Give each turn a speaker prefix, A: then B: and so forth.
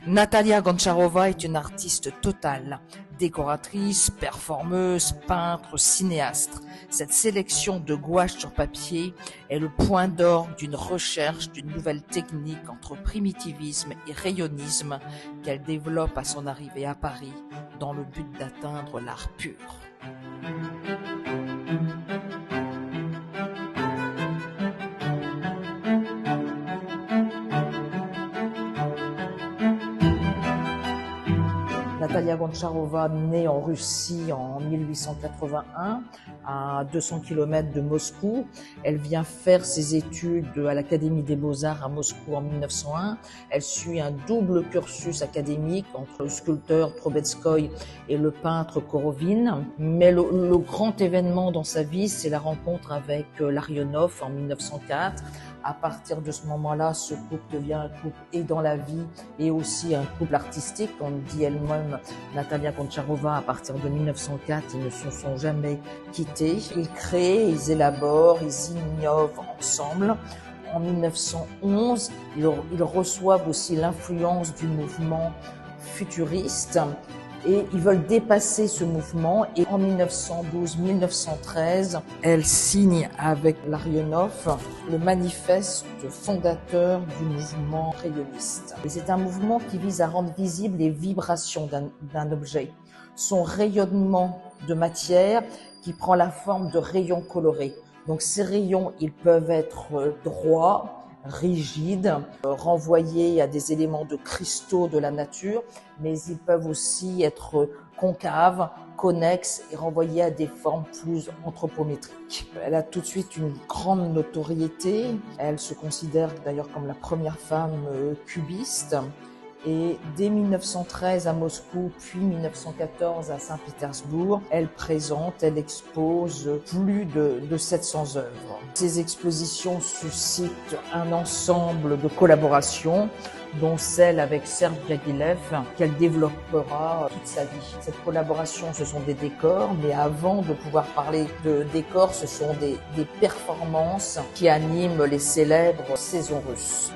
A: Natalia Goncharova est une artiste totale, décoratrice, performeuse, peintre, cinéaste. Cette sélection de gouaches sur papier est le point d'orgue d'une recherche d'une nouvelle technique entre primitivisme et rayonisme qu'elle développe à son arrivée à Paris dans le but d'atteindre l'art pur. Natalia Goncharova naît en Russie en 1881, à 200 km de Moscou. Elle vient faire ses études à l'Académie des Beaux-Arts à Moscou en 1901. Elle suit un double cursus académique entre le sculpteur Trubetskoy et le peintre Korovine. Mais le grand événement dans sa vie, c'est la rencontre avec Larionov en 1904. À partir de ce moment-là, ce couple devient un couple et dans la vie et aussi un couple artistique. Comme dit elle-même Natalia Goncharova, à partir de 1904, ils ne se sont jamais quittés. Ils créent, ils élaborent, ils innovent ensemble. En 1911, ils reçoivent aussi l'influence du mouvement futuriste et ils veulent dépasser ce mouvement. Et en 1912-1913, elle signe avec Larionov le manifeste fondateur du mouvement rayonniste. Et c'est un mouvement qui vise à rendre visibles les vibrations d'un objet, son rayonnement de matière qui prend la forme de rayons colorés. Donc ces rayons, ils peuvent être droits, rigides, renvoyés à des éléments de cristaux de la nature, mais ils peuvent aussi être concaves, connexes et renvoyés à des formes plus anthropométriques. Elle a tout de suite une grande notoriété. Elle se considère d'ailleurs comme la première femme cubiste. Et dès 1913 à Moscou, puis 1914 à Saint-Pétersbourg, elle expose plus de 700 œuvres. Ces expositions suscitent un ensemble de collaborations, dont celle avec Serge Diaghilev, qu'elle développera toute sa vie. Cette collaboration, ce sont des décors, mais avant de pouvoir parler de décors, ce sont des performances qui animent les célèbres saisons russes.